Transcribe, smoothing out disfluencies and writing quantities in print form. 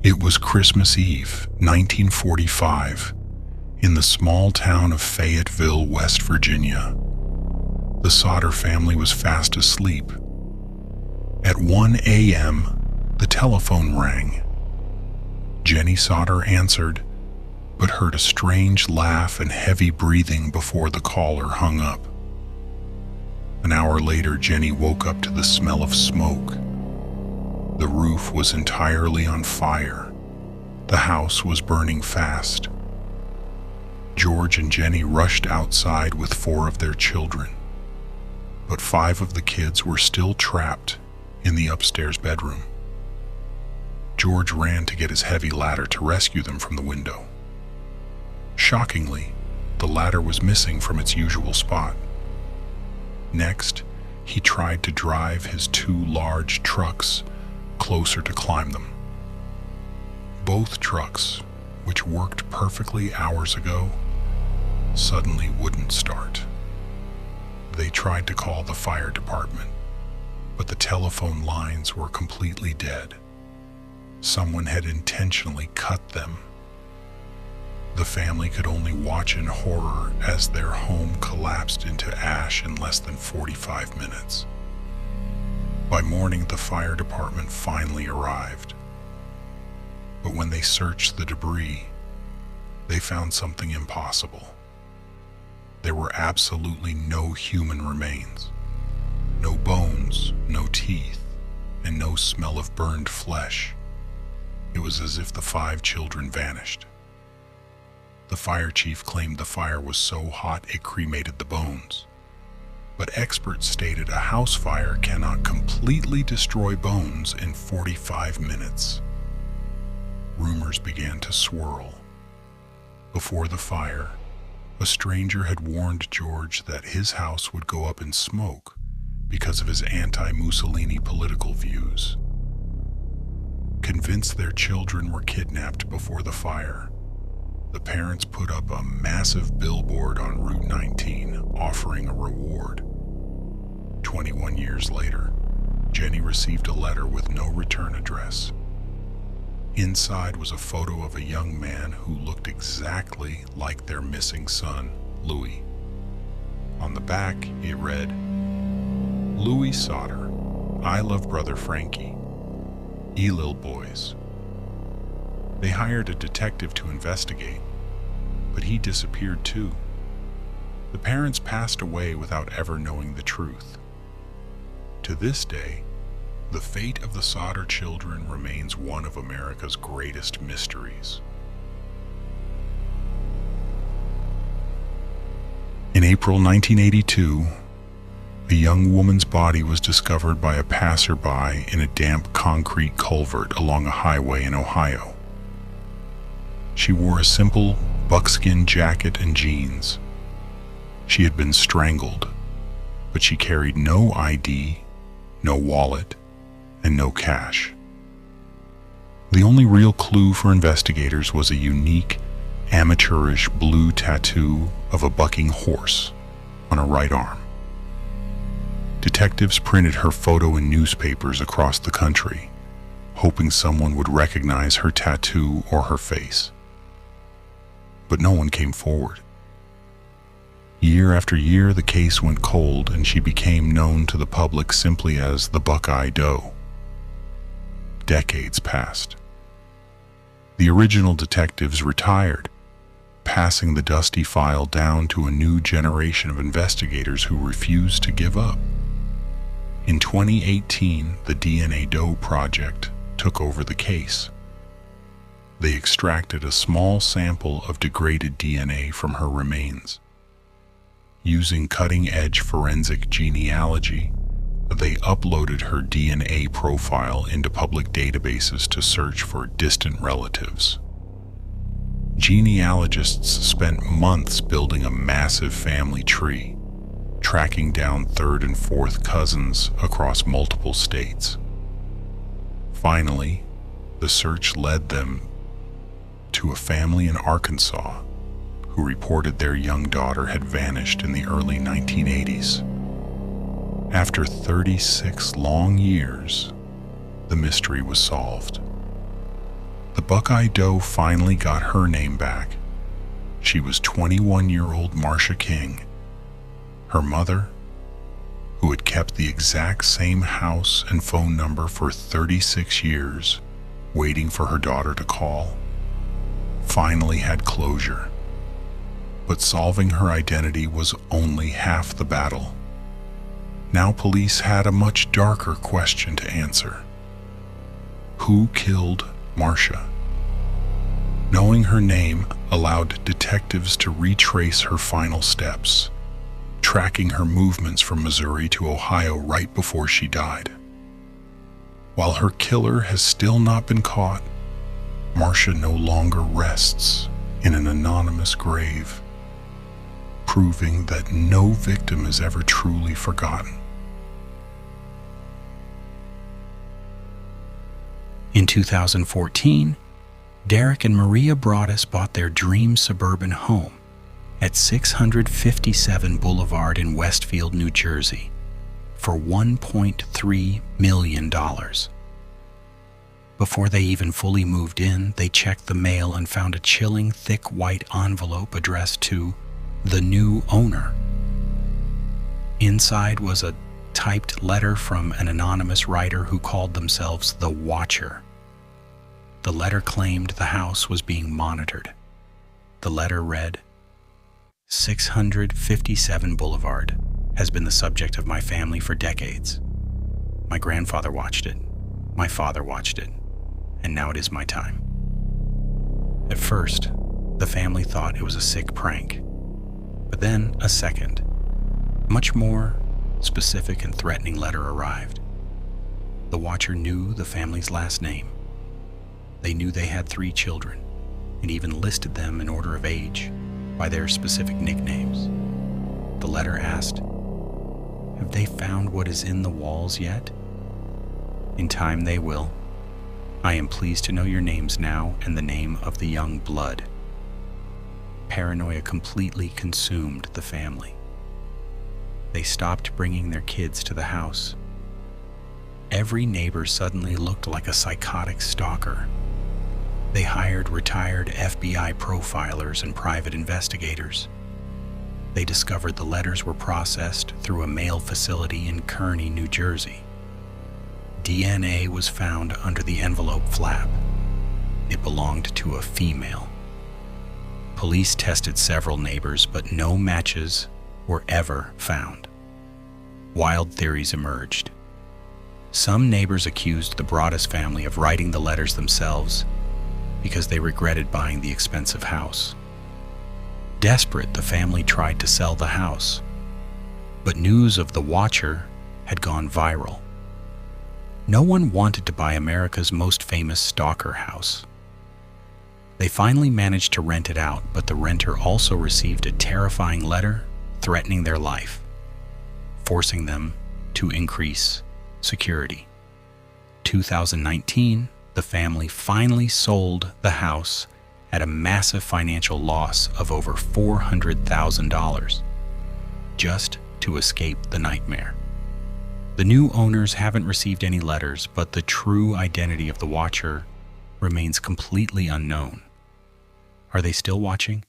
It was Christmas Eve, 1945, in the small town of Fayetteville, West Virginia. The Sodder family was fast asleep. At 1 a.m., the telephone rang. Jenny Sodder answered, but heard a strange laugh and heavy breathing before the caller hung up. An hour later, Jenny woke up to the smell of smoke. The roof was entirely on fire. The house was burning fast. George and Jenny rushed outside with 4 of their children, but 5 of the kids were still trapped in the upstairs bedroom. George ran to get his heavy ladder to rescue them from the window. Shockingly, the ladder was missing from its usual spot. Next, he tried to drive his 2 large trucks closer to climb them. Both trucks, which worked perfectly hours ago, suddenly wouldn't start. They tried to call the fire department, but the telephone lines were completely dead. Someone had intentionally cut them. The family could only watch in horror as their home collapsed into ash in less than 45 minutes. By morning, the fire department finally arrived. But when they searched the debris, they found something impossible. There were absolutely no human remains. No bones, no teeth, and no smell of burned flesh. It was as if the 5 children vanished. The fire chief claimed the fire was so hot it cremated the bones. But experts stated a house fire cannot completely destroy bones in 45 minutes. Rumors began to swirl. Before the fire, a stranger had warned George that his house would go up in smoke because of his anti-Mussolini political views. Convinced their children were kidnapped before the fire, the parents put up a massive billboard on Route 19 offering a reward. 21 years later, Jenny received a letter with no return address. Inside was a photo of a young man who looked exactly like their missing son, Louis. On the back, it read, "Louis Sodder, I love brother Frankie. Lil boys." They hired a detective to investigate, but he disappeared too. The parents passed away without ever knowing the truth. To this day, the fate of the Sodder children remains one of America's greatest mysteries. In April 1982, a young woman's body was discovered by a passerby in a damp concrete culvert along a highway in Ohio. She wore a simple buckskin jacket and jeans. She had been strangled, but she carried no ID, no wallet, and no cash. The only real clue for investigators was a unique, amateurish blue tattoo of a bucking horse on her right arm. Detectives printed her photo in newspapers across the country, hoping someone would recognize her tattoo or her face. But no one came forward. Year after year, the case went cold, and she became known to the public simply as the Buckeye Doe. Decades passed. The original detectives retired, passing the dusty file down to a new generation of investigators who refused to give up. In 2018, the DNA Doe Project took over the case. They extracted a small sample of degraded DNA from her remains. Using cutting-edge forensic genealogy, they uploaded her DNA profile into public databases to search for distant relatives. Genealogists spent months building a massive family tree, tracking down 3rd and 4th cousins across multiple states. Finally, the search led them to a family in Arkansas who reported their young daughter had vanished in the early 1980s. After 36 long years, the mystery was solved. The Buckeye Doe finally got her name back. She was 21-year-old Marcia King. Her mother, who had kept the exact same house and phone number for 36 years, waiting for her daughter to call, finally had closure. But solving her identity was only half the battle. Now police had a much darker question to answer. Who killed Marcia? Knowing her name allowed detectives to retrace her final steps, tracking her movements from Missouri to Ohio right before she died. While her killer has still not been caught, Marcia no longer rests in an anonymous grave, proving that no victim is ever truly forgotten. In 2014, Derek and Maria Broaddus bought their dream suburban home at 657 Boulevard in Westfield, New Jersey, for $1.3 million. Before they even fully moved in, they checked the mail and found a chilling, thick white envelope addressed to the new owner. Inside was a typed letter from an anonymous writer who called themselves the Watcher. The letter claimed the house was being monitored. The letter read, 657 Boulevard has been the subject of my family for decades. My grandfather watched it, my father watched it, and now it is my time. At first, the family thought it was a sick prank, but then a second, much more specific and threatening letter arrived. The Watcher knew the family's last name. They knew they had 3 children, and even listed them in order of age by their specific nicknames. The letter asked, "Have they found what is in the walls yet? In time they will. I am pleased to know your names now and the name of the young blood." Paranoia completely consumed the family. They stopped bringing their kids to the house. Every neighbor suddenly looked like a psychotic stalker. They hired retired FBI profilers and private investigators. They discovered the letters were processed through a mail facility in Kearney, New Jersey. DNA was found under the envelope flap. It belonged to a female. Police tested several neighbors, but no matches were ever found. Wild theories emerged. Some neighbors accused the Broaddus family of writing the letters themselves because they regretted buying the expensive house. Desperate, the family tried to sell the house, but news of the Watcher had gone viral. No one wanted to buy America's most famous stalker house. They finally managed to rent it out, but the renter also received a terrifying letter threatening their life, forcing them to increase security. 2019, the family finally sold the house at a massive financial loss of over $400,000, just to escape the nightmare. The new owners haven't received any letters, but the true identity of the Watcher remains completely unknown. Are they still watching?